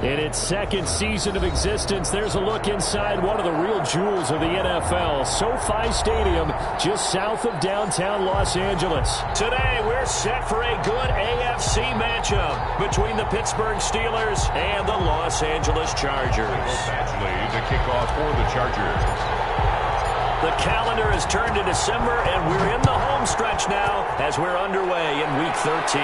In its second season of existence, there's a look inside one of the real jewels of the NFL, SoFi Stadium, just south of downtown Los Angeles. Today, we're set for a good AFC matchup between the Pittsburgh Steelers and the Los Angeles Chargers. The kickoff for the Chargers. The calendar has turned to December, and we're in the home stretch now as we're underway in Week 13.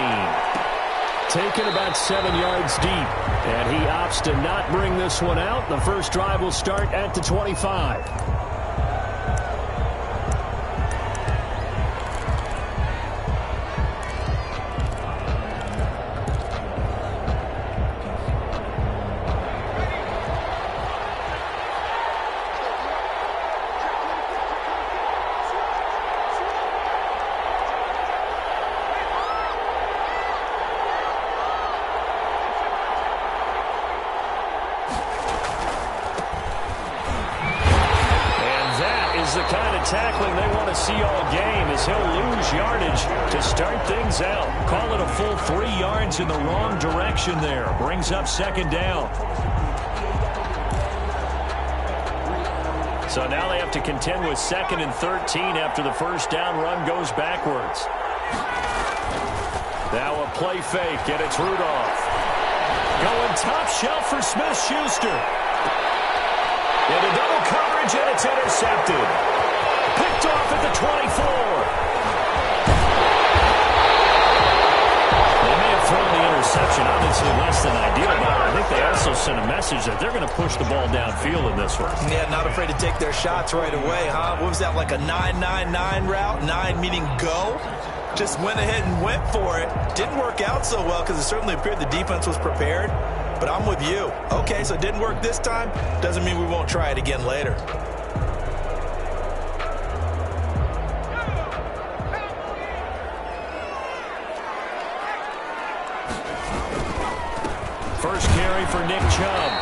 Taken about 7 yards deep, and he opts to not bring this one out. The first drive will start at the 25. The kind of tackling they want to see all game as he'll lose yardage to start things out. Call it a full 3 yards in the wrong direction there. Brings up second down. So now they have to contend with 2nd and 13 after the first down run goes backwards. Now a play fake, and it's Rudolph. Going top shelf for Smith-Schuster. Into double coverage, and it's intercepted. Picked off at the 24. They may have thrown the interception, obviously less than ideal, but I think they also sent a message that they're going to push the ball downfield in this one. Yeah, not afraid to take their shots right away, huh? What was that, like a 9-9-9 route? 9 meaning go? Just went ahead and went for it. Didn't work out so well because it certainly appeared the defense was prepared. But I'm with you. Okay, so it didn't work this time. Doesn't mean we won't try it again later. First carry for Nick Chubb.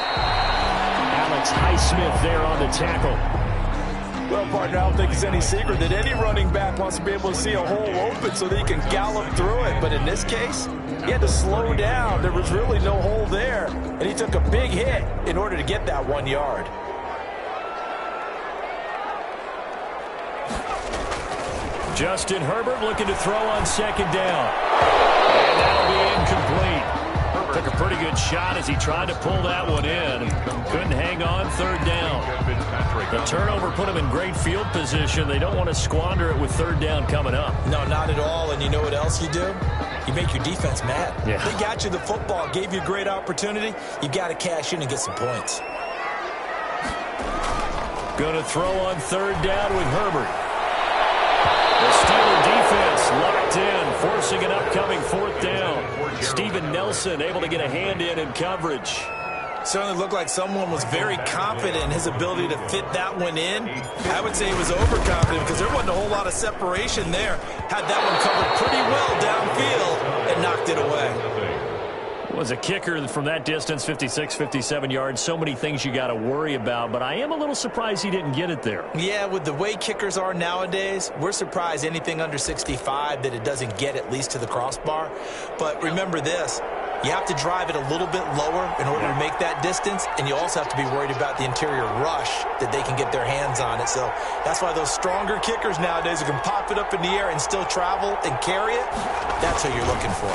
Alex Highsmith there on the tackle. Well, partner, I don't think it's any secret that any running back wants to be able to see a hole open so that he can gallop through it. But in this case, he had to slow down. There was really no hole there, and he took a big hit in order to get that 1 yard. Justin Herbert looking to throw on second down. And that'll be incomplete. Took a pretty good shot as he tried to pull that one in. Couldn't hang on, third down. The turnover put him in great field position. They don't want to squander it with third down coming up. No, not at all. And you know what else you do? You make your defense mad. Yeah. They got you the football, gave you a great opportunity. You got to cash in and get some points. Going to throw on third down with Herbert. The Steeler defense locked in, forcing an upcoming fourth down. Steven Nelson able to get a hand in coverage. Certainly looked like someone was very confident in his ability to fit that one in. I would say he was overconfident because there wasn't a whole lot of separation there. Had that one covered pretty well downfield and knocked it away. Was a kicker from that distance, 56, 57 yards. So many things you got to worry about, but I am a little surprised he didn't get it there. Yeah, with the way kickers are nowadays, we're surprised anything under 65 that it doesn't get at least to the crossbar. But remember this. You have to drive it a little bit lower in order to make that distance, and you also have to be worried about the interior rush that they can get their hands on it. So that's why those stronger kickers nowadays who can pop it up in the air and still travel and carry it, that's who you're looking for.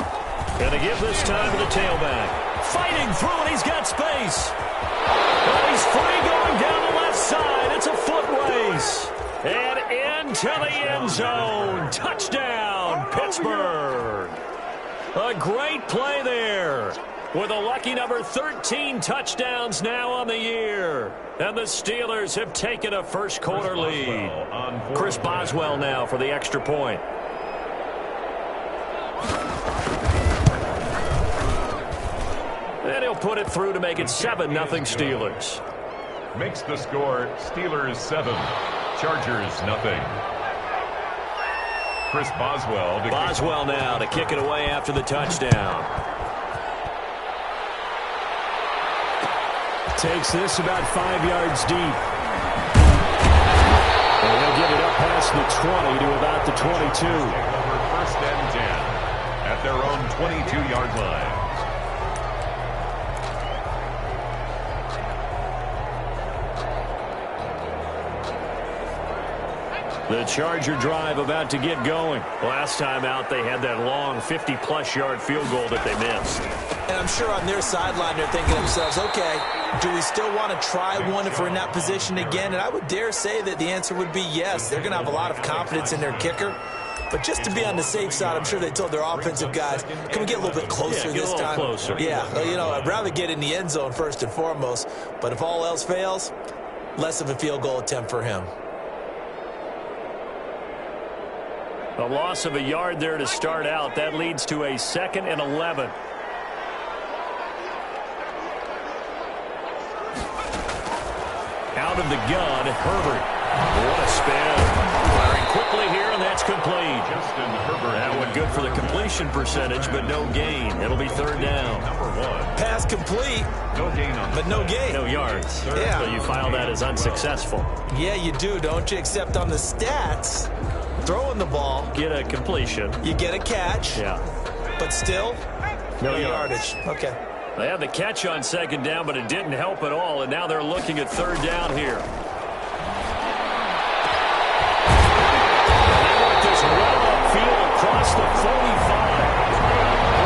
Going to give this time to the tailback. Fighting through, and he's got space. But he's free going down the left side. It's a foot race. And into the end zone. Touchdown, Pittsburgh. A great play there. With a lucky number 13 touchdowns now on the year. And the Steelers have taken a first quarter lead. Chris Boswell now for the extra point. And he'll put it through to make it 7-0 Steelers. Makes the score Steelers 7, Chargers 0. Chris Boswell. Boswell now to kick it away after the touchdown. Takes this about 5 yards deep. And he'll get it up past the 20 to about the 22. First and 10 at their own 22-yard line. The Charger drive about to get going. Last time out, they had that long 50-plus yard field goal that they missed. And I'm sure on their sideline they're thinking to themselves, okay, do we still want to try one if we're in that position again? And I would dare say that the answer would be yes. They're going to have a lot of confidence in their kicker. But just to be on the safe side, I'm sure they told their offensive guys, can we get a little bit closer this time? Closer. Yeah, I'd rather get in the end zone first and foremost. But if all else fails, less of a field goal attempt for him. A loss of a yard there to start out. That leads to a 2nd and 11. Out of the gun, Herbert. What a spin. Firing quickly here, and that's complete. Justin Herbert. That one good for the completion percentage, but no gain. It'll be 3rd down. Number 1. Pass complete. No gain on but no gain. No yards. Yeah. So you file that as unsuccessful. Yeah, you do, don't you? Except on the stats, throwing the ball. Get a completion. You get a catch. Yeah. But still, no yardage. Okay. They had the catch on 2nd down, but it didn't help at all, and now they're looking at 3rd down here. And they want this well upfield across the 45.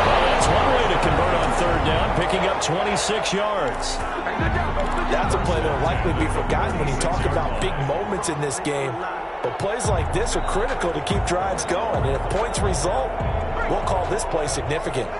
Well, that's one way to convert on 3rd down, picking up 26 yards. That's a play that will likely be forgotten when you talk about big moments in this game. But plays like this are critical to keep drives going. And if points result, we'll call this play significant.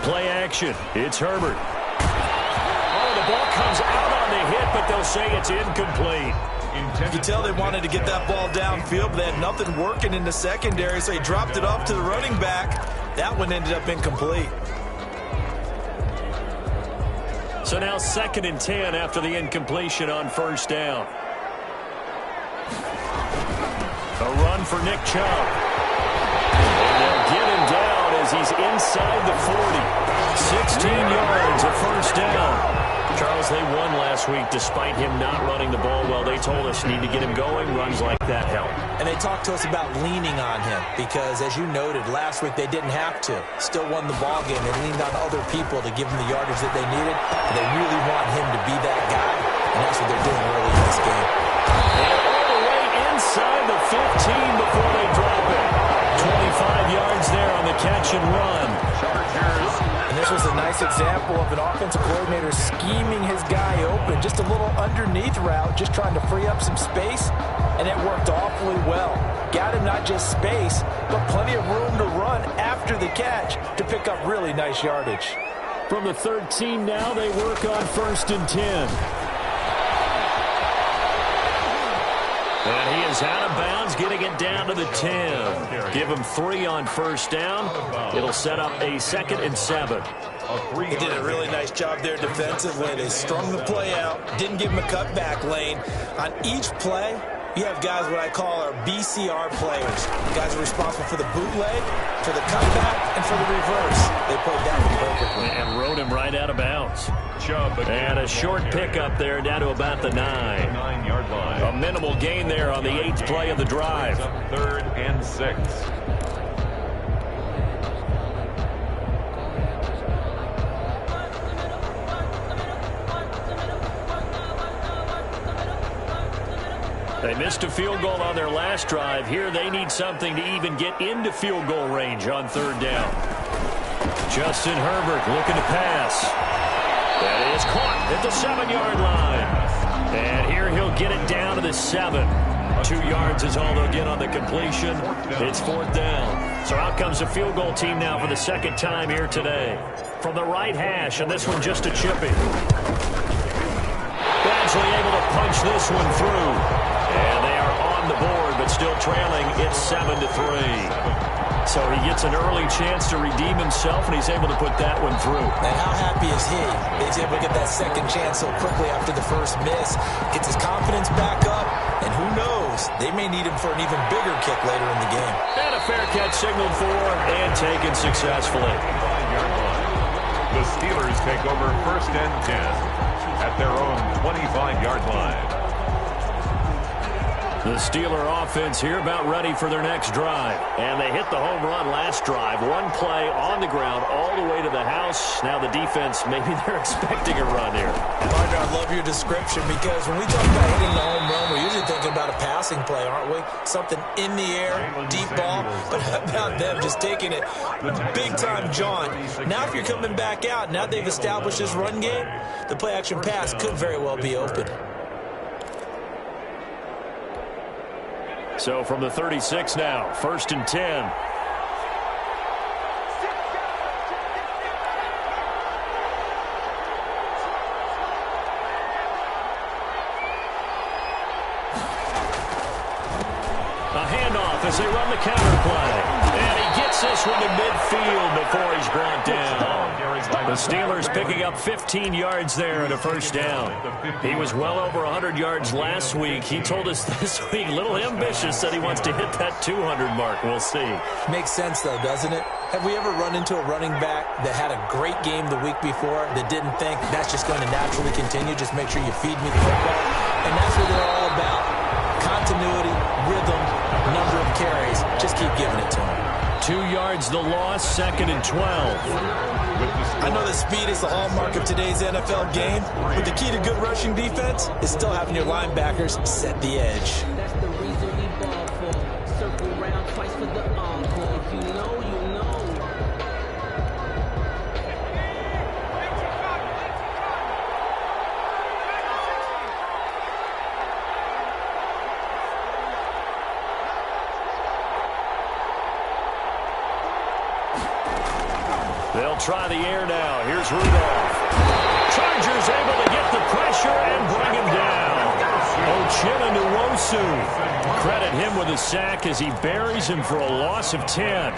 Play action. It's Herbert. Oh, the ball comes out on the hit, but they'll say it's incomplete. You can tell they wanted to get that ball downfield, but they had nothing working in the secondary, so he dropped it off to the running back. That one ended up incomplete. So now 2nd and 10 after the incompletion on 1st down. A run for Nick Chubb. And they'll get him down as he's inside the 40. 16 yards at 1st down. Charles, they won last week despite him not running the ball well. They told us need to get him going. Runs like that help. And they talked to us about leaning on him because, as you noted, last week they didn't have to. Still won the ball game. They leaned on other people to give them the yardage that they needed. And they really want him to be that guy, and that's what they're doing early in this game. And all the way inside the 15 before they drop it. 25 yards there on the catch and run. Chargers. And this was a nice example of an offensive coordinator scheming his guy open. Just a little underneath route, just trying to free up some space, and it worked awfully well. Got him not just space, but plenty of room to run after the catch to pick up really nice yardage. From the 13 now, they work on 1st and 10. And he is out of bounds, getting it down to the 10. Give him 3 on 1st down. It'll set up a 2nd and 7. They did a really nice job there defensively. They strung the play out, didn't give him a cutback lane. On each play, you have guys what I call our BCR players. Guys are responsible for the bootleg, for the cutback, and for the reverse. They played that one perfectly. And rode him right out of bounds. Chubb And a short pickup there down to about the 9. 9-yard line. A minimal gain there on the 8th play of the drive. 3rd and 6. They missed a field goal on their last drive. Here they need something to even get into field goal range on 3rd down. Justin Herbert looking to pass. That is caught at the 7-yard line. And here he'll get it down to the 7. 2 yards is all they'll get on the completion. It's 4th down. So out comes the field goal team now for the 2nd time here today. From the right hash, and this one just a chipping. Badgley able to punch this one through. And they are on the board, but still trailing. It's 7-3. So he gets an early chance to redeem himself, and he's able to put that one through. And how happy is he? He's able to get that second chance so quickly after the first miss. Gets his confidence back up, and who knows? They may need him for an even bigger kick later in the game. And a fair catch signaled for and taken successfully. The Steelers take over 1st and 10 at their own 25-yard line. The Steeler offense here about ready for their next drive. And they hit the home run last drive. One play on the ground all the way to the house. Now the defense, maybe they're expecting a run here. Partner, I love your description because when we talk about hitting the home run, we're usually thinking about a passing play, aren't we? Something in the air, deep ball. But how about them just taking it big-time jaunt? Now if you're coming back out, now they've established this run game, the play-action pass could very well be open. So from the 36 now, 1st and 10. A handoff as they run the counter play. And he gets this one to midfield before he's brought down. The Steelers picking up 15 yards there and a first down. He was well over 100 yards last week. He told us this week, a little ambitious, that he wants to hit that 200 mark. We'll see. Makes sense, though, doesn't it? Have we ever run into a running back that had a great game the week before that didn't think that's just going to naturally continue? Just make sure you feed me the football. And that's what they're all about. Continuity, rhythm, number of carries. Just keep giving it to him. 2 yards the loss, 2nd and 12. I know that speed is the hallmark of today's NFL game, but the key to good rushing defense is still having your linebackers set the edge. That's the reason we ball for. Circle round twice for the encore. If you know, you know. They'll try the air now. Here's Rudolph. Chargers able to get the pressure and bring him down. Uchenna Nwosu. Credit him with a sack as he buries him for a loss of 10.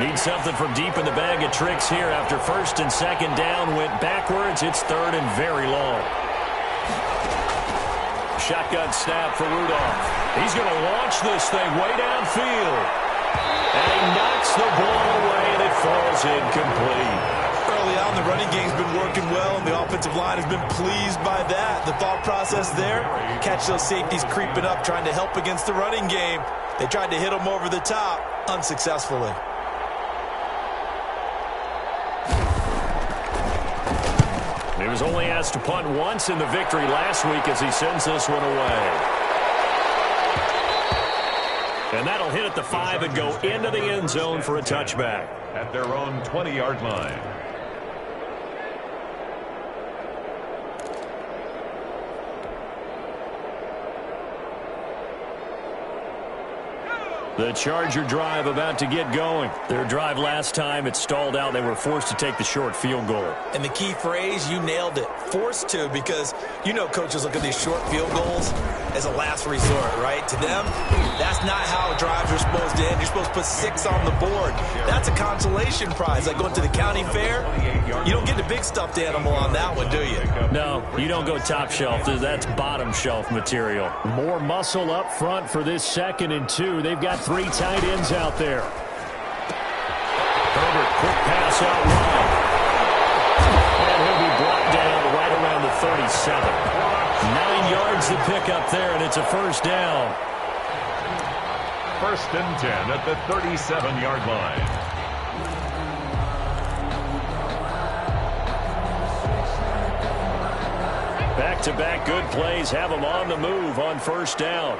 Needs something from deep in the bag of tricks here after 1st and 2nd down. Went backwards. It's 3rd and very long. Shotgun snap for Rudolph. He's going to launch this thing way downfield. And he knocks the ball away, and it falls incomplete. Early on, the running game's been working well, and the offensive line has been pleased by that. The thought process there, catch those safeties creeping up, trying to help against the running game. They tried to hit them over the top, unsuccessfully. He was only asked to punt once in the victory last week as he sends this one away. And that'll hit at the 5 and go into the end zone for a touchback. At their own 20-yard line. The Charger drive about to get going. Their drive last time, it stalled out. They were forced to take the short field goal. And the key phrase, you nailed it, forced to, because you know coaches look at these short field goals as a last resort, right? To them, that's not how drives are supposed to end. You're supposed to put 6 on the board. That's a consolation prize, like going to the county fair. You don't get the big stuffed animal on that one, do you? No, you don't go top shelf. That's bottom shelf material. More muscle up front for this 2nd and 2. They've got 3 tight ends out there. Herbert, quick pass out wide. And he'll be brought down right around the 37. 9 yards to pick up there, and it's a first down. 1st and 10 at the 37-yard line. Back-to-back good plays have them on the move on 1st down.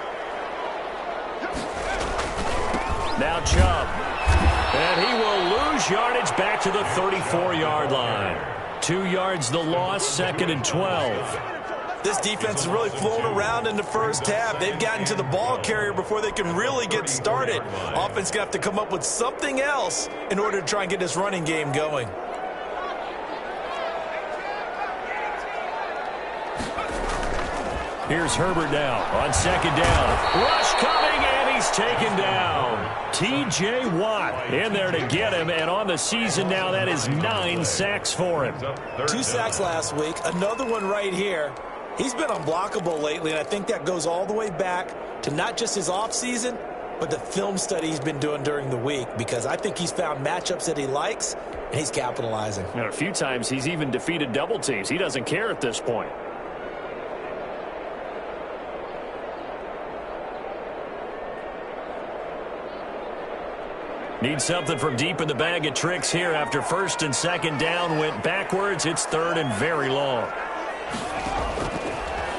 Now Chubb. And he will lose yardage back to the 34-yard line. 2 yards the loss, 2nd and 12. This defense has really flown around in the first half. They've gotten to the ball carrier before they can really get started. Offense going to have to come up with something else in order to try and get this running game going. Here's Herbert now on 2nd down. Rush coming, and he's taken down. T.J. Watt in there to get him, and on the season now, that is 9 sacks for him. 2 sacks last week, another one right here. He's been unblockable lately, and I think that goes all the way back to not just his offseason, but the film study he's been doing during the week, because I think he's found matchups that he likes, and he's capitalizing. And a few times he's even defeated double teams. He doesn't care at this point. Need something from deep in the bag of tricks here after first and second down went backwards. It's third and very long.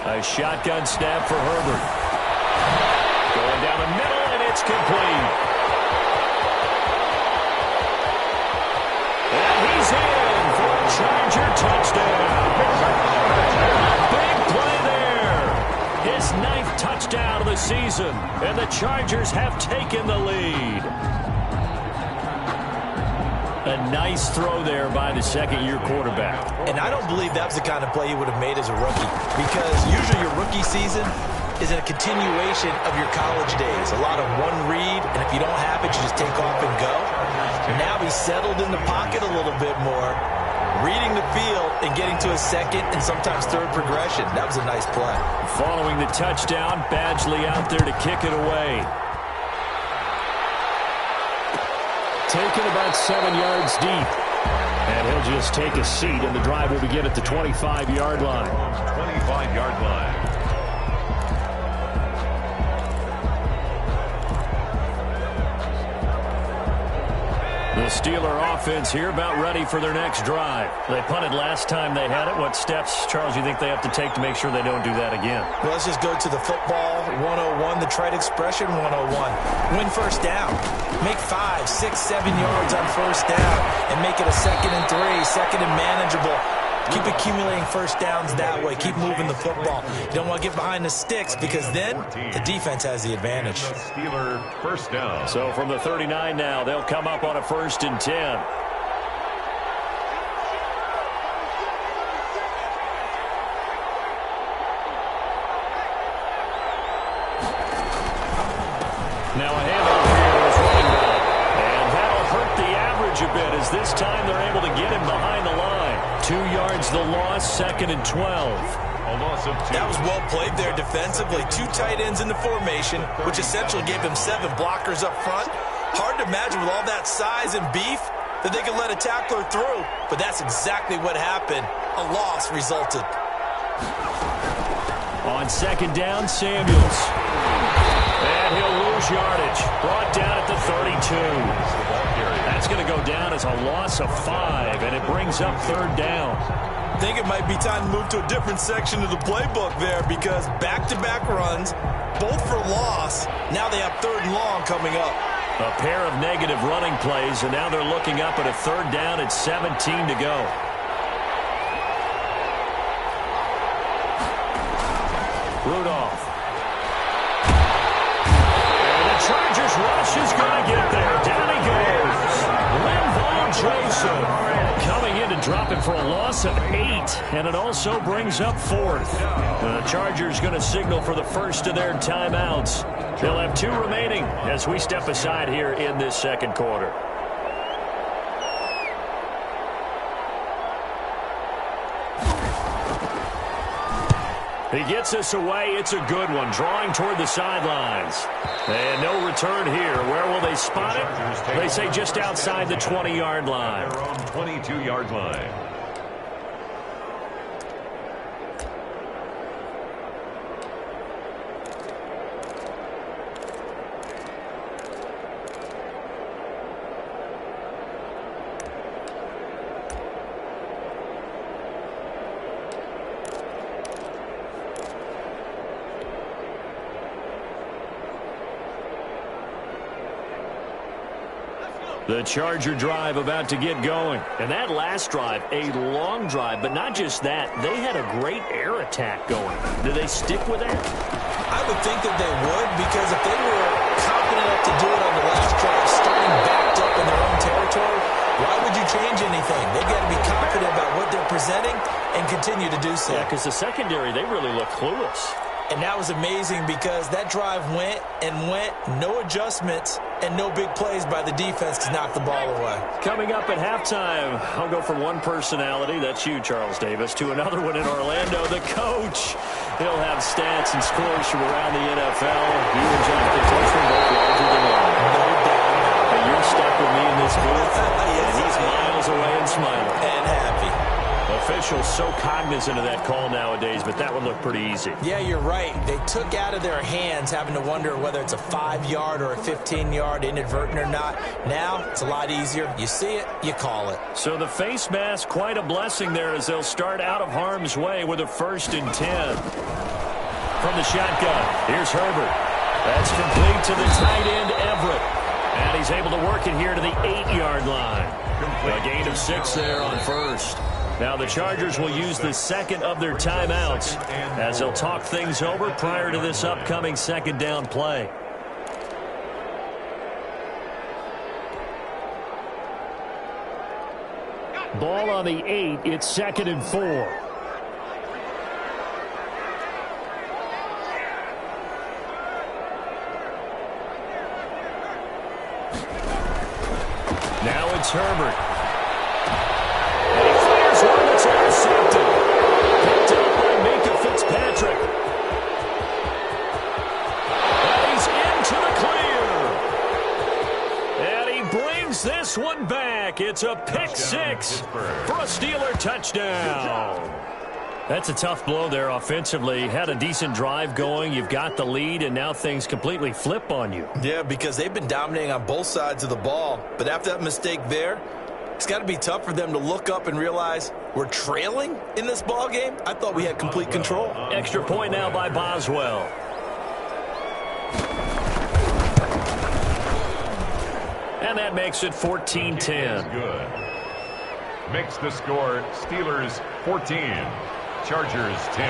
A shotgun snap for Herbert. Going down the middle, and it's complete. And he's in for a Charger touchdown. Big play there. His 9th touchdown of the season, and the Chargers have taken the lead. A nice throw there by the second-year quarterback. And I don't believe that was the kind of play he would have made as a rookie, because usually your rookie season is a continuation of your college days. A lot of one read, and if you don't have it, you just take off and go. Now he's settled in the pocket a little bit more, reading the field and getting to a second and sometimes third progression. That was a nice play. Following the touchdown, Badgley out there to kick it away. Taken about 7 yards deep. And he'll just take a seat, and the drive will begin at the 25-yard line. 25-yard line. The Steeler offense here about ready for their next drive. They punted last time they had it. What steps, Charles, you think they have to take to make sure they don't do that again? Well, let's just go to the football 101, the trite expression 101. Win first down. Make 5, 6, 7 yards on first down and make it a 2nd and 3, 2nd and manageable. Keep accumulating first downs that way. Keep moving the football. You don't want to get behind the sticks because then the defense has the advantage. Steeler first down. So from the 39 now, they'll come up on a 1st and 10. Now a handoff here is running back. And that'll hurt the average a bit as this time they're able to get him behind the line. 2 yards the loss, 2nd and 12. A loss of 2. That was well played there defensively. 2 tight ends in the formation, which essentially gave him 7 blockers up front. Hard to imagine with all that size and beef that they could let a tackler through. But that's exactly what happened. A loss resulted. On 2nd down, Samuels. And he'll lose yardage. Brought down at the 32. That's going to go down as a loss of 5, and it brings up 3rd down. I think it might be time to move to a different section of the playbook there because back-to-back runs, both for loss. Now they have 3rd and long coming up. A pair of negative running plays, and now they're looking up at a 3rd down at 17 to go. Rudolph. And the Chargers rush is going to get there. Down he goes. Joseph coming in to drop it for a loss of 8, and it also brings up 4th. The Chargers going to signal for the first of their timeouts. They'll have 2 remaining as we step aside here in this 2nd quarter. He gets us away. It's a good one. Drawing toward the sidelines. And no return here. Where will they spot it? They say just outside the 20-yard line. Their own 22-yard line. The Charger drive about to get going. And that last drive, a long drive, but not just that. They had a great air attack going. Do they stick with that? I would think that they would because if they were confident enough to do it on the last drive, starting backed up in their own territory, why would you change anything? They've got to be confident about what they're presenting and continue to do so. Yeah, because the secondary, they really look clueless. And that was amazing because that drive went and went, no adjustments, and no big plays by the defense to knock the ball away. Coming up at halftime, I'll go from one personality, that's you, Charles Davis, to another one in Orlando, the coach. He'll have stats and scores from around the NFL. You and Jonathan Tushman both larger than life. No doubt. But you're stuck with me in this booth, and he's miles away and smiling. And happy. Official officials so cognizant of that call nowadays, but that one looked pretty easy. Yeah, you're right. They took out of their hands having to wonder whether it's a 5-yard or a 15-yard, inadvertent or not. Now, it's a lot easier. You see it, you call it. So the face mask, quite a blessing there as they'll start out of harm's way with a 1st and 10. From the shotgun, here's Herbert. That's complete to the tight end, Everett. And he's able to work it here to the 8-yard line. A gain of 6 there on 1st. Now the Chargers will use the 2nd of their timeouts as they'll talk things over prior to this upcoming 2nd down play. Ball on the 8. It's 2nd and 4. Now it's Herbert. And he fires one that's intercepted. Picked up by Minka Fitzpatrick. And he's into the clear. And he brings this one back. It's a pick 6 for a Steeler touchdown. That's a tough blow there offensively. Had a decent drive going. You've got the lead, and now things completely flip on you. Yeah, because they've been dominating on both sides of the ball. But after that mistake there, it's got to be tough for them to look up and realize we're trailing in this ball game. I thought we had complete control. Extra point now by Boswell. And that makes it 14-10. Good. Makes the score Steelers 14. Chargers 10.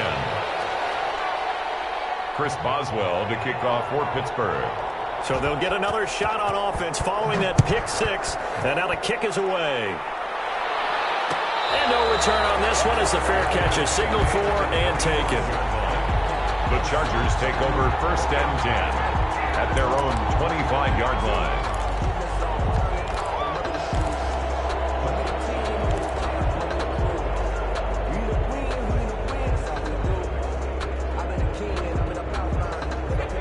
Chris Boswell to kick off for Pittsburgh. So they'll get another shot on offense following that pick 6. And now the kick is away. And no return on this one as the fair catch is signaled for and taken. The Chargers take over 1st and 10 at their own 25-yard line.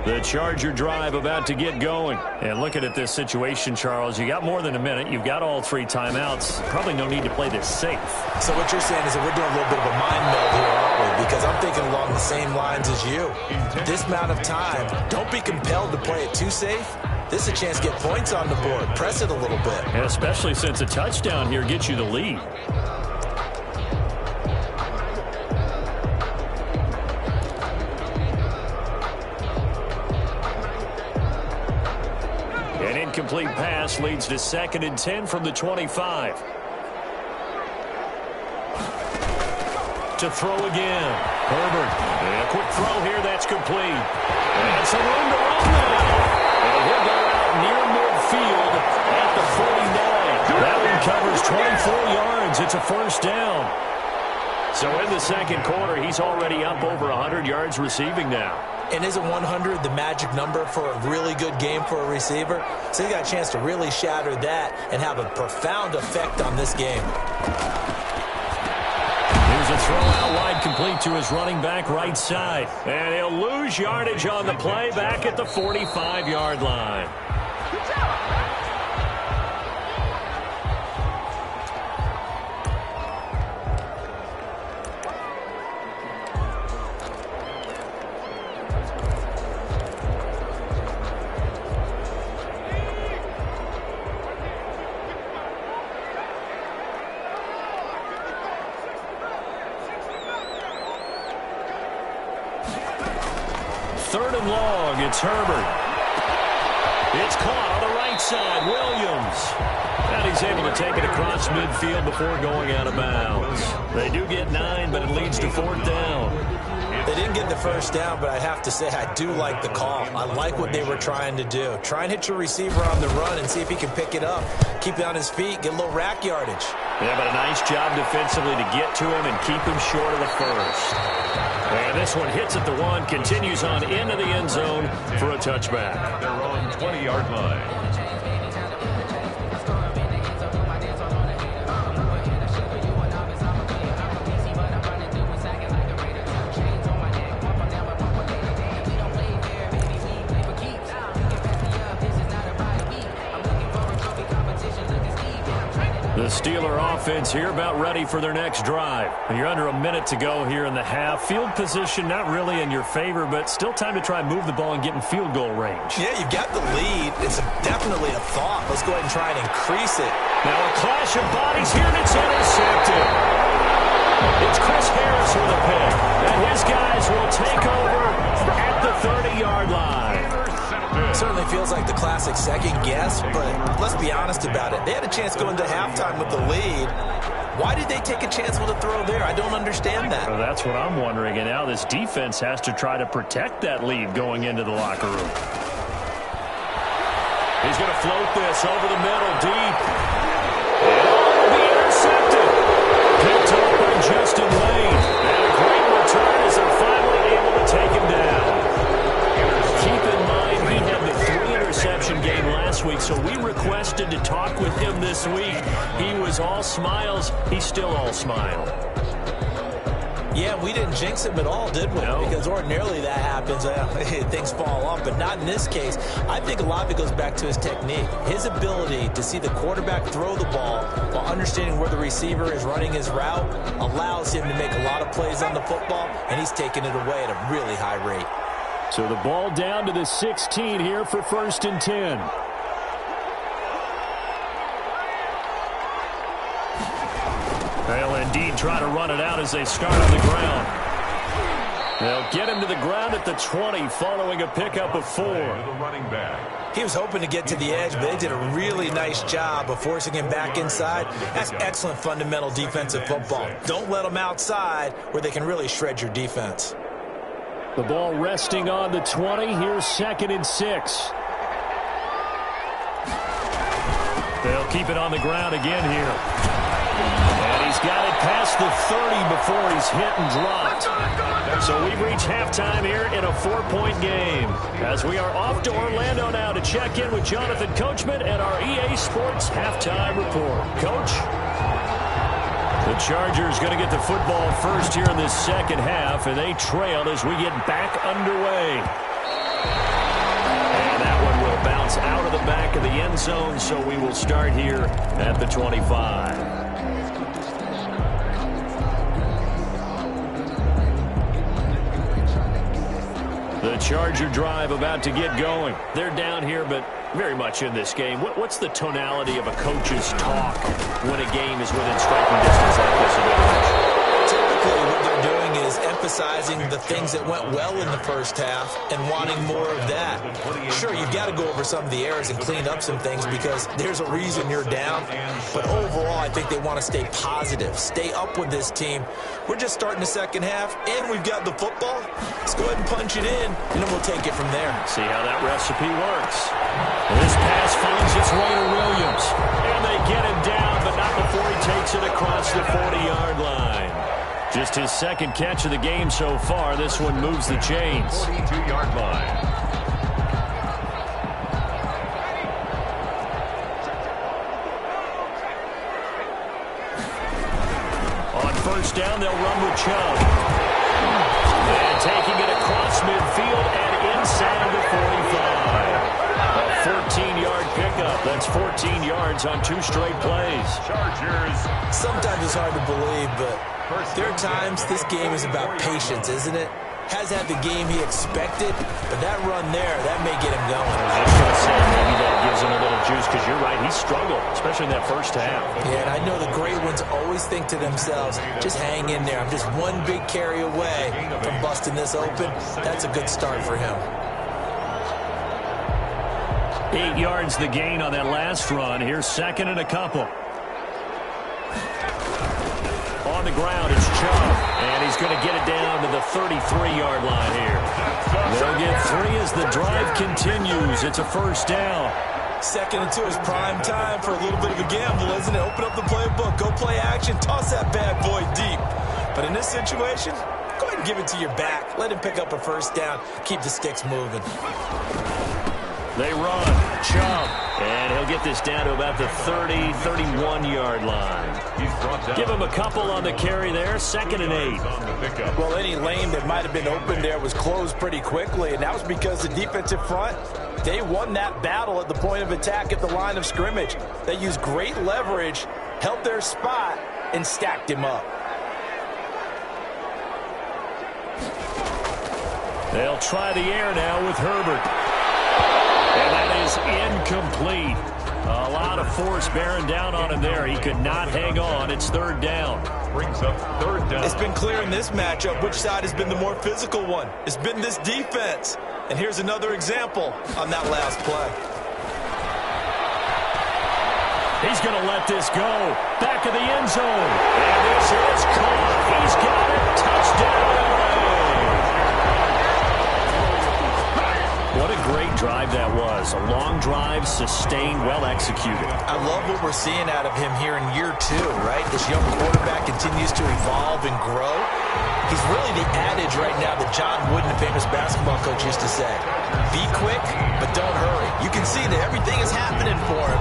The Charger drive about to get going. And looking at this situation, Charles, you got more than a minute. You've got all 3 timeouts. Probably no need to play this safe. So what you're saying is that we're doing a little bit of a mind meld here, aren't we? Because I'm thinking along the same lines as you. This amount of time, don't be compelled to play it too safe. This is a chance to get points on the board. Press it a little bit. And especially since a touchdown here gets you the lead. An incomplete pass leads to 2nd and 10 from the 25. To throw again. Herbert. And a quick throw here. That's complete. And some room to run now. And he'll go out near midfield at the 49. That one covers 24 yards. It's a 1st down. So in the 2nd quarter, he's already up over 100 yards receiving now. And isn't 100 the magic number for a really good game for a receiver? So he got a chance to really shatter that and have a profound effect on this game. Here's a throw out wide complete to his running back right side. And he'll lose yardage on the play back at the 45-yard line. It's Herbert. It's caught on the right side. Williams. And he's able to take it across midfield before going out of bounds. They do get 9, but it leads to 4th down. They didn't get the 1st down, but I have to say I do like the call. I like what they were trying to do. Try and hit your receiver on the run and see if he can pick it up. Keep it on his feet. Get a little rack yardage. Yeah, but a nice job defensively to get to him and keep him short of the 1st. And this one hits at the 1, continues on into the end zone for a touchback. Their own 20-yard line. The Steeler offense here about ready for their next drive. You're under a minute to go here in the half. Field position not really in your favor, but still time to try and move the ball and get in field goal range. Yeah, you've got the lead. It's definitely a thought. Let's go ahead and try and increase it. Now a clash of bodies here, and it's intercepted. It's Chris Harris with a pick, and his guys will take over at the 30-yard line. Certainly feels like the classic second guess, but let's be honest about it. They had a chance going into halftime with the lead. Why did they take a chance with a throw there? I don't understand that. Well, that's what I'm wondering, and now this defense has to try to protect that lead going into the locker room. He's going to float this over the middle, deep. And it'll be intercepted. Picked up by Justin Lane. And a great return as they're finally able to take him down. Keep in mind, he had the 3-interception game last week, so we requested to talk with him this week. He was all smiles. He's still all smile. Yeah, we didn't jinx him at all, did we? No. Because ordinarily that happens. Things fall off, but not in this case. I think a lot of it goes back to his technique. His ability to see the quarterback throw the ball while understanding where the receiver is running his route allows him to make a lot of plays on the football, and he's taking it away at a really high rate. So the ball down to the 16 here for 1st and 10. They'll indeed try to run it out as they start on the ground. They'll get him to the ground at the 20 following a pickup of 4. He was hoping to get to the edge, but they did a really nice job of forcing him back inside. That's excellent fundamental defensive football. Don't let them outside where they can really shred your defense. The ball resting on the 20. Here's 2nd and 6. They'll keep it on the ground again here. And he's got it past the 30 before he's hit and dropped. So we've reached halftime here in a 4-point game. As we are off to Orlando now to check in with Jonathan Coachman and our EA Sports halftime report. Coach? The Chargers going to get the football first here in this second half, and they trail as we get back underway. And that one will bounce out of the back of the end zone, so we will start here at the 25. The Charger drive about to get going. They're down here, but very much in this game. What's the tonality of a coach's talk when a game is within striking distance like this? Typically, what they're doing is emphasizing the things that went well in the first half and wanting more of that. Sure, you've got to go over some of the errors and clean up some things because there's a reason you're down. But overall, I think they want to stay positive, stay up with this team. We're just starting the second half, and we've got the football. Let's go ahead and punch it in, and then we'll take it from there. See how that recipe works. This pass finds its way to Williams. And they get him down, but not before he takes it across the 40-yard line. Just his second catch of the game so far. This one moves the chains. 42-yard line. On first down, they'll run with Chubb. And taking it across midfield and inside the 45. A 14-yard pickup. That's 14 yards on 2 straight plays. Chargers. Sometimes it's hard to believe, but there are times this game is about patience, isn't it? Has had the game he expected, but that run there, that may get him going. I was just going to say, maybe that gives him a little juice, because you're right, he struggled, especially in that first half. Yeah, and I know the great ones always think to themselves, just hang in there. I'm just one big carry away from busting this open. That's a good start for him. 8 yards the gain on that last run. Here's 2nd and a couple. On the ground, it's Chubb, and he's going to get it down to the 33-yard line here. They'll get 3 as the drive continues. It's a first down. 2nd and 2 is prime time for a little bit of a gamble, isn't it? Open up the playbook, go play action, toss that bad boy deep. But in this situation, go ahead and give it to your back. Let him pick up a first down. Keep the sticks moving. They run. Chubb. And he'll get this down to about the 30, 31-yard line. Give him a couple on the carry there. 2nd and 8. Well, any lane that might have been open there was closed pretty quickly, and that was because the defensive front, they won that battle at the point of attack at the line of scrimmage. They used great leverage held their spot, and stacked him up. They'll try the air now with Herbert. And that is incomplete. A lot of force bearing down on him there. He could not hang on. It's third down. Brings up third down. It's been clear in this matchup which side has been the more physical one. It's been this defense. And here's another example on that last play. He's going to let this go. Back of the end zone. And this is caught. He's got it. Touchdown. What a great drive that was. A long drive, sustained, well executed. I love what we're seeing out of him here in year 2, right? This young quarterback continues to evolve and grow. He's really the adage right now that John Wooden, the famous basketball coach, used to say. Be quick, but don't hurry. You can see that everything is happening for him,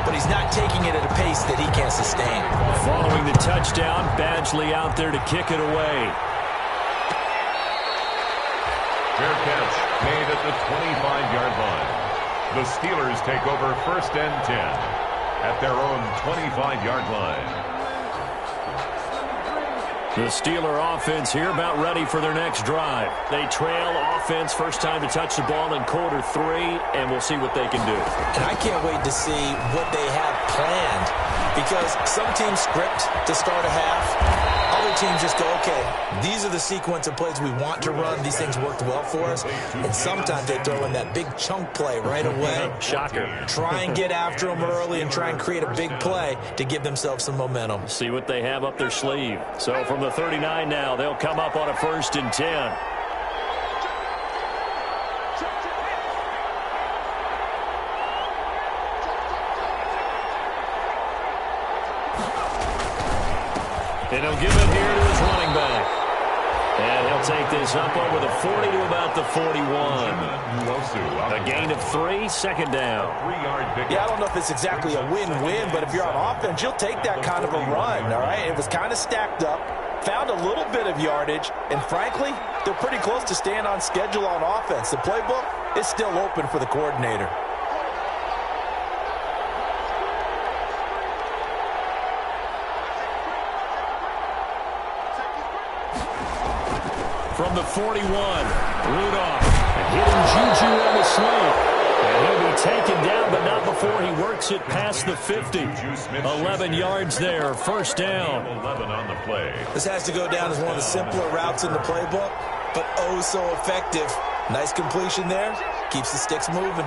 but he's not taking it at a pace that he can't sustain. Following the touchdown, Badgley out there to kick it away. Fair catch made at the 25-yard line. The Steelers take over first and 10 at their own 25-yard line. The Steeler offense here about ready for their next drive. They trail offense, first time to touch the ball in quarter 3, and we'll see what they can do. And I can't wait to see what they have planned, because some teams script to start a half. Other teams just go, okay, these are the sequence of plays we want to run. These things worked well for us. And sometimes they throw in that big chunk play right away. Shocker. Try and get after them early and try and create a big play to give themselves some momentum. See what they have up their sleeve. So from the 39 now, they'll come up on a first and 10. And he'll give it here to his running back. And he'll take this up over the 40 to about the 41. A gain of 3, second down. Yeah, I don't know if it's exactly a win-win, but if you're on offense, you'll take that kind of a run, all right? It was kind of stacked up, found a little bit of yardage, and frankly, they're pretty close to staying on schedule on offense. The playbook is still open for the coordinator. From the 41, Rudolph hitting Juju on the slope. And he'll be taken down, but not before he works it past the 50. 11 yards there, first down. 11 on the play. This has to go down as one of the simpler routes in the playbook, but oh so effective. Nice completion there. Keeps the sticks moving.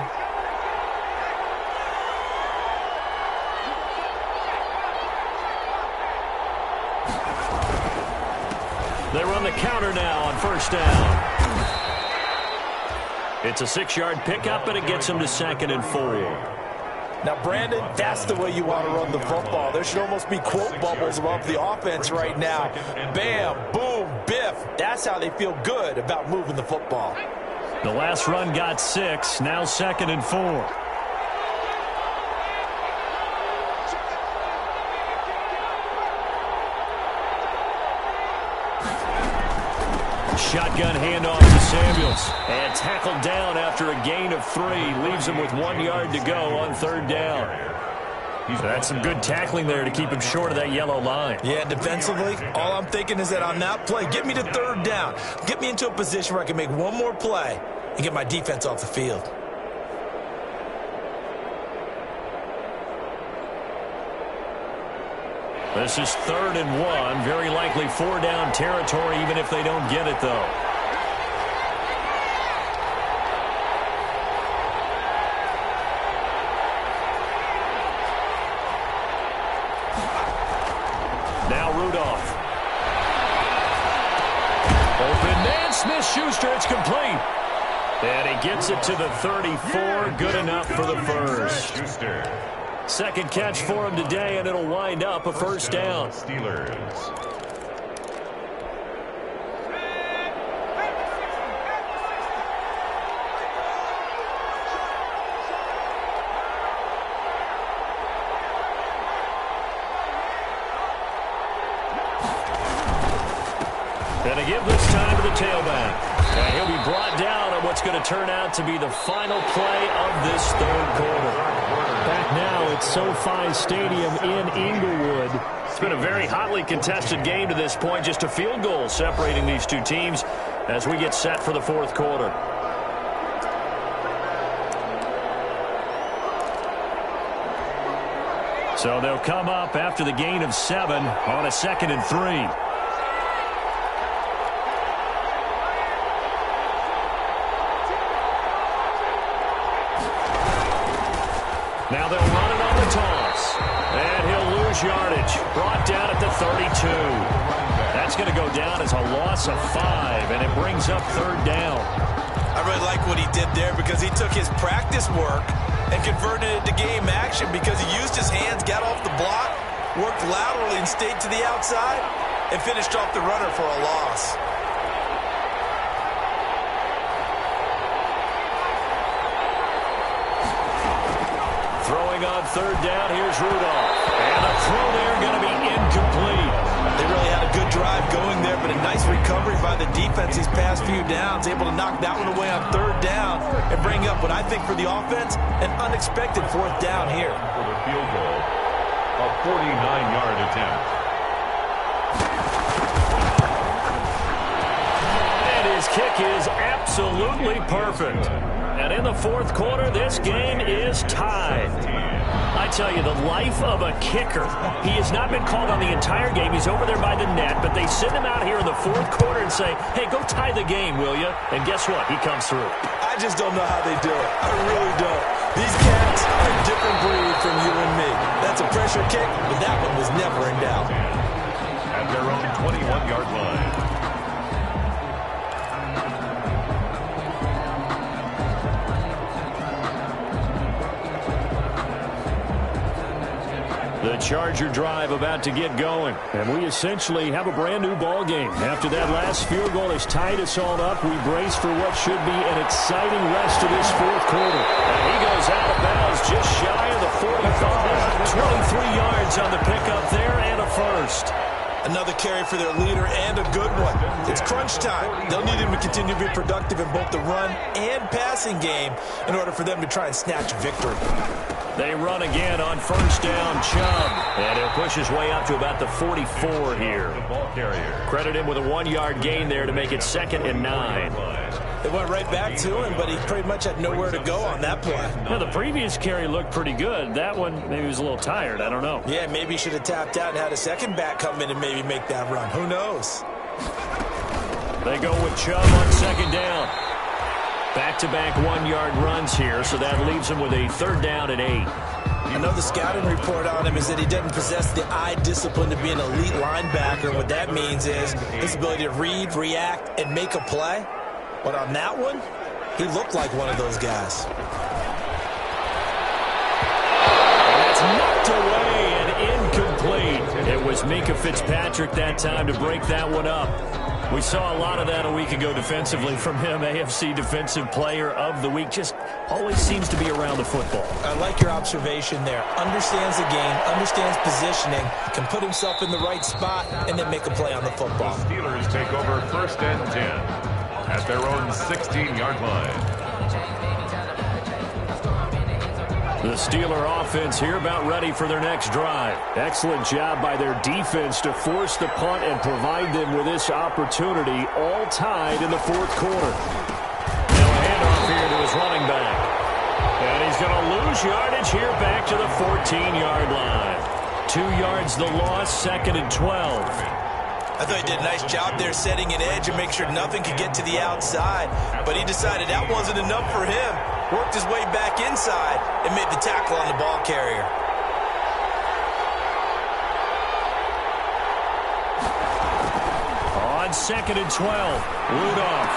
They run the counter now on first down. It's a 6-yard pickup, and it gets them to 2nd and 4. Now, Brandon, that's the way you want to run the football. There should almost be quote bubbles above the offense right now. Bam, boom, biff. That's how they feel good about moving the football. The last run got 6, now 2nd and 4. Shotgun handoff to Samuels. And tackled down after a gain of 3. Leaves him with 1 yard to go on third down. That's some good tackling there to keep him short of that yellow line. Yeah, defensively, all I'm thinking is that on that play, get me to third down. Get me into a position where I can make one more play and get my defense off the field. This is 3rd and 1. Very likely 4-down territory, even if they don't get it, though. Now Rudolph. Open man, Smith-Schuster. It's complete. And he gets it to the 34. Good enough for the first. Second catch for him today, and it'll wind up a first down. Steelers. And to give this time to the tailback. And he'll be brought down on what's going to turn out to be the final play of this third quarter. Back now at SoFi Stadium in Inglewood. It's been a very hotly contested game to this point. Just a field goal separating these two teams as we get set for the fourth quarter. So they'll come up after the gain of 7 on a 2nd and 3. Now they'll run it on the toss. And he'll lose yardage. Brought down at the 32. That's going to go down as a loss of 5, and it brings up 3rd down. I really like what he did there because he took his practice work and converted it to game action because he used his hands, got off the block, worked laterally and stayed to the outside, and finished off the runner for a loss. Throwing on 3rd down, here's Rudolph. And a throw there going to be incomplete. They really had a good drive going there, but a nice recovery by the defense these past few downs, able to knock that one away on 3rd down and bring up what I think for the offense, an unexpected 4th down here. For the field goal, a 49-yard attempt. And his kick is absolutely perfect. And in the fourth quarter, this game is tied. I tell you, the life of a kicker. He has not been called on the entire game. He's over there by the net, but they send him out here in the fourth quarter and say, hey, go tie the game, will you? And guess what? He comes through. I just don't know how they do it. I really don't. These cats are a different breed from you and me. That's a pressure kick, but that one was never in doubt. At their own 21-yard line. The Charger drive about to get going. And we essentially have a brand new ball game. After that last field goal has tied us all up, we brace for what should be an exciting rest of this fourth quarter. And he goes out of bounds just shy of the 45. 23 yards on the pickup there and a first. Another carry for their leader and a good one. It's crunch time. They'll need him to continue to be productive in both the run and passing game in order for them to try and snatch victory. They run again on 1st down, Chubb. And he'll push his way up to about the 44 here. The ball carrier. Credit him with a 1-yard gain there to make it 2nd and 9. They went right back to him, but he pretty much had nowhere to go on that play. Well, the previous carry looked pretty good. That one, maybe he was a little tired. I don't know. Yeah, maybe he should have tapped out and had a second back come in and maybe make that run. Who knows? They go with Chubb on 2nd down. Back-to-back 1-yard runs here, so that leaves him with a 3rd down and 8. I know the scouting report on him is that he doesn't possess the eye discipline to be an elite linebacker. What that means is his ability to read, react, and make a play. But on that one, he looked like one of those guys. And that's knocked away and incomplete. It was Minkah Fitzpatrick that time to break that one up. We saw a lot of that a week ago defensively from him. AFC Defensive Player of the Week. Just always seems to be around the football. I like your observation there. Understands the game, understands positioning, can put himself in the right spot, and then make a play on the football. The Steelers take over 1st and 10 at their own 16-yard line. The Steeler offense here about ready for their next drive. Excellent job by their defense to force the punt and provide them with this opportunity, all tied in the fourth quarter. Now a handoff here to his running back. And he's going to lose yardage here back to the 14-yard line. 2 yards the loss, 2nd and 12. I thought he did a nice job there setting an edge and make sure nothing could get to the outside. But he decided that wasn't enough for him. Worked his way back inside and made the tackle on the ball carrier. On 2nd and 12, Rudolph.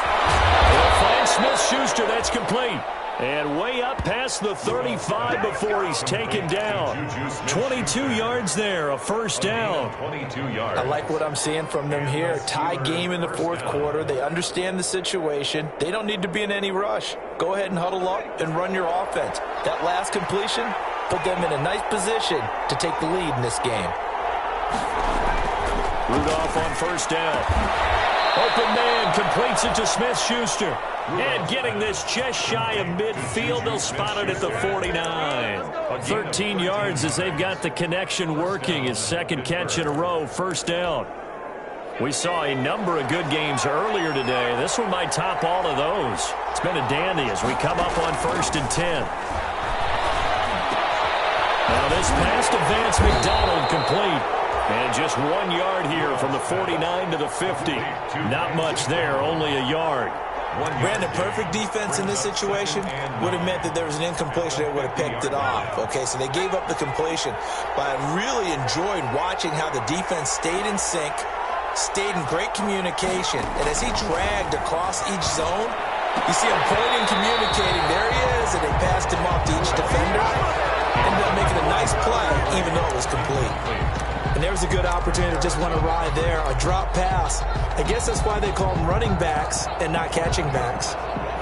He'll find Smith-Schuster. That's complete. And way up past the 35 before he's taken down. 22 yards there, a 1st down. 22 yards. I like what I'm seeing from them here. Tie game in the fourth quarter. They understand the situation. They don't need to be in any rush. Go ahead and huddle up and run your offense. That last completion put them in a nice position to take the lead in this game. Rudolph on 1st down. Open man completes it to Smith-Schuster. And getting this just shy of midfield, they'll spot it at the 49. 13 yards as they've got the connection working. His second catch in a row, first down. We saw a number of good games earlier today. This one might top all of those. It's been a dandy as we come up on 1st and 10. Now this pass to Vance McDonald complete. And just 1 yard here from the 49 to the 50. Not much there, only a yard. Brandon, perfect defense in this situation would have meant that there was an incompletion that would have picked it off. Okay, so they gave up the completion. But I really enjoyed watching how the defense stayed in sync, stayed in great communication. And as he dragged across each zone, you see him pointing, communicating. There he is, and they passed him off to each defender. Ended up making a nice play, even though it was complete. And there was a good opportunity to just want to ride there. A drop pass. I guess that's why they call them running backs and not catching backs.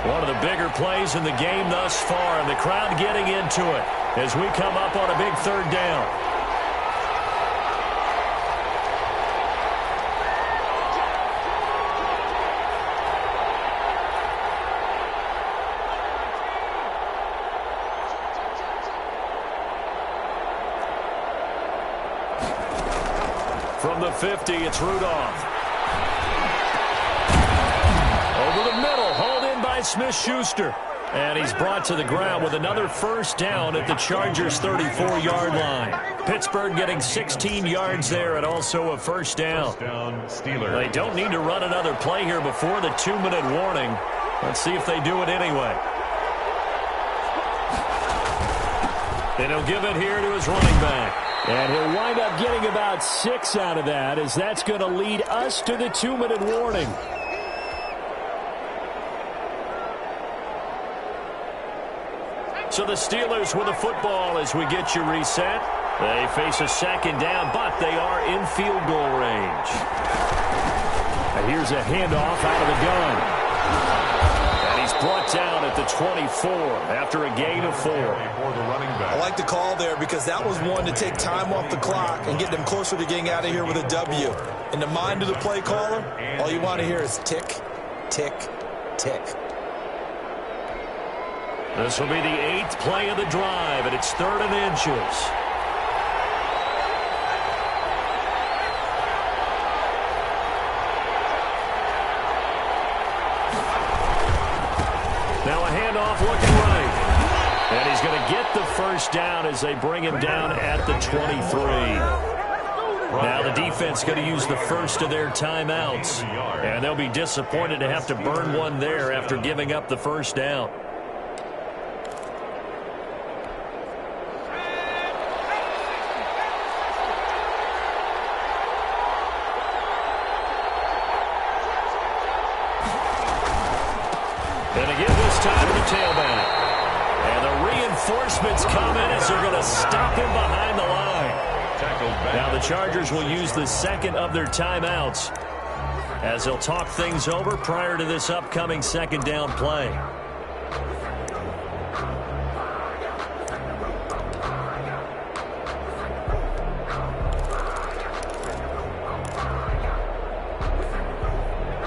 One of the bigger plays in the game thus far, and the crowd getting into it as we come up on a big third down. From the 50, it's Rudolph. Over the middle, hauled in by Smith-Schuster. And he's brought to the ground with another first down at the Chargers' 34-yard line. Pittsburgh getting 16 yards there and also a first down. They don't need to run another play here before the 2-minute warning. Let's see if they do it anyway. And he'll give it here to his running back. And he'll wind up getting about 6 out of that, as that's going to lead us to the 2-minute warning. So the Steelers with the football as we get you reset. They face a second down, but they are in field goal range. And here's a handoff out of the gun. And he's brought down at the 24 after a gain of 4. I like the call there because that was one to take time off the clock and get them closer to getting out of here with a W. In the mind of the play caller, all you want to hear is tick, tick, tick. This will be the 8th play of the drive, and it's 3rd and inches. Now a handoff looking right. And he's going to get the first down as they bring him down at the 23. Now the defense going to use the first of their timeouts. And they'll be disappointed to have to burn one there after giving up the first down. And again this time to the tailback. And the reinforcements come in as they're going to stop him behind the line. Now the Chargers will use the second of their timeouts as they'll talk things over prior to this upcoming second down play.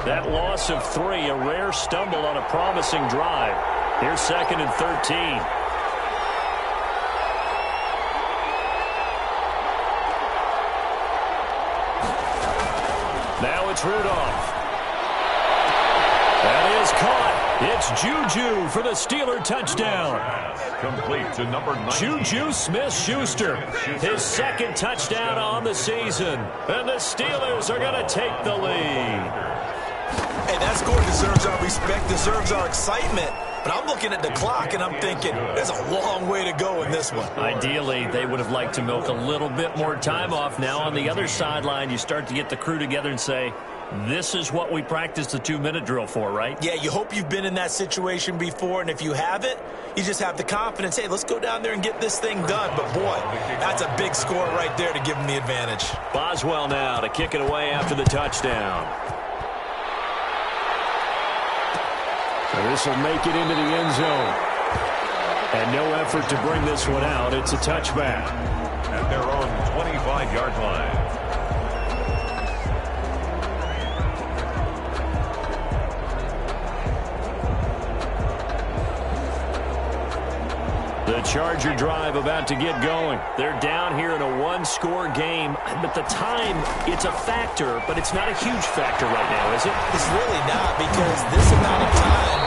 That loss of 3, a rare stumble on a promising drive. Here's 2nd and 13. Now it's Rudolph. That is caught. It's Juju for the Steeler touchdown. Complete to number 9. Juju Smith-Schuster, his second touchdown on the season. And the Steelers are going to take the lead. Hey, that score deserves our respect, deserves our excitement. But I'm looking at the clock, and I'm thinking there's a long way to go in this one. Ideally, they would have liked to milk a little bit more time off. Now on the other sideline, you start to get the crew together and say, this is what we practiced the 2-minute drill for, right? Yeah, you hope you've been in that situation before, and if you haven't, you just have the confidence, hey, let's go down there and get this thing done. But, boy, that's a big score right there to give them the advantage. Boswell now to kick it away after the touchdown. So this will make it into the end zone. And no effort to bring this one out. It's a touchback. At their own 25-yard line. The Charger drive about to get going. They're down here in a one-score game. But the time, it's a factor, but it's not a huge factor right now, is it? It's really not, because this amount of time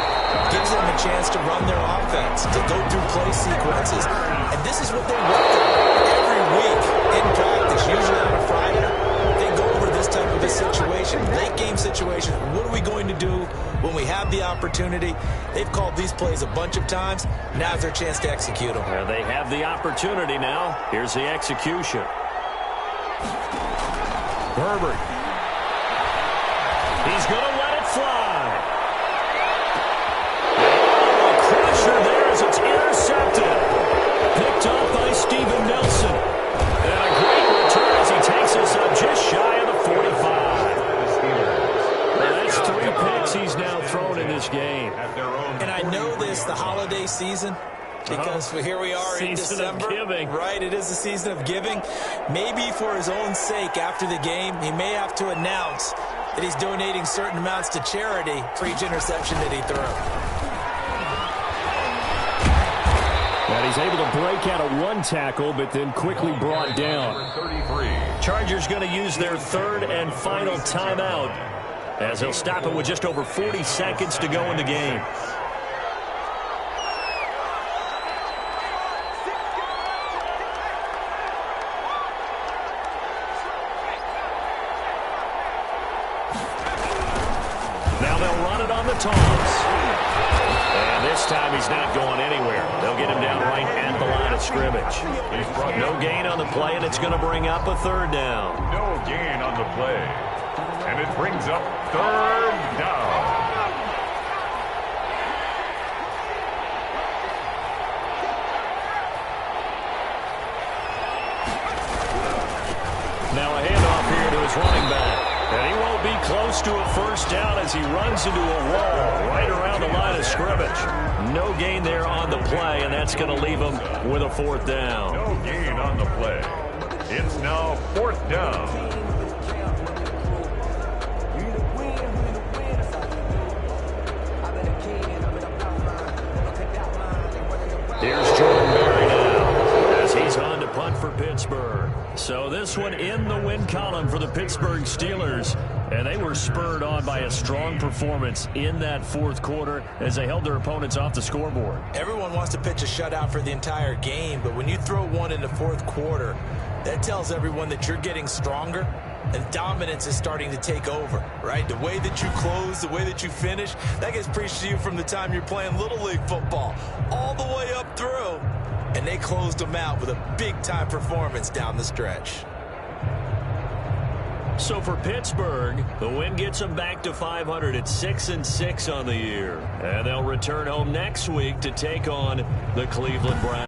gives them a chance to run their offense, to go through play sequences. And this is what they work on every week in practice, usually on a Friday. They go over this type of a situation, late-game situation. What are we going to do when we have the opportunity? They've called these plays a bunch of times. Now's their chance to execute them. Well, they have the opportunity now. Here's the execution. Herbert. He's going to let it fly. Oh, a crusher there as it's intercepted. Picked up by Steven Nelson. And a great return as he takes us up just shy of the 45. That's 3 picks he's now thrown in this game. And I know this, the holiday season, because here we are in December. Season of giving. Right, it is the season of giving. Maybe for his own sake after the game, he may have to announce that he's donating certain amounts to charity for each interception that he threw. And he's able to break out of one tackle, but then quickly brought down. Chargers going to use their third and final timeout, as they'll stop it with just over 40 seconds to go in the game. Now they'll run it on the toss. And this time he's not going anywhere. They'll get him down right at the line of scrimmage. No gain on the play, and it's going to bring up a third down. No gain on the play. And it brings up third down. Now a handoff here to his running back. And he won't be close to a first down as he runs into a wall right around the line of scrimmage. No gain there on the play, and that's going to leave him with a fourth down. No gain on the play. It's now fourth down. Here's Jordan Berry now as he's on to punt for Pittsburgh. So this one in the win column for the Pittsburgh Steelers. And they were spurred on by a strong performance in that fourth quarter as they held their opponents off the scoreboard. Everyone wants to pitch a shutout for the entire game, but when you throw one in the fourth quarter, that tells everyone that you're getting stronger and dominance is starting to take over, right? The way that you close, the way that you finish, that gets preached to you from the time you're playing Little League football all the way up through. And they closed them out with a big-time performance down the stretch. So for Pittsburgh, the win gets them back to 500 at 6-6 on the year. And they'll return home next week to take on the Cleveland Browns.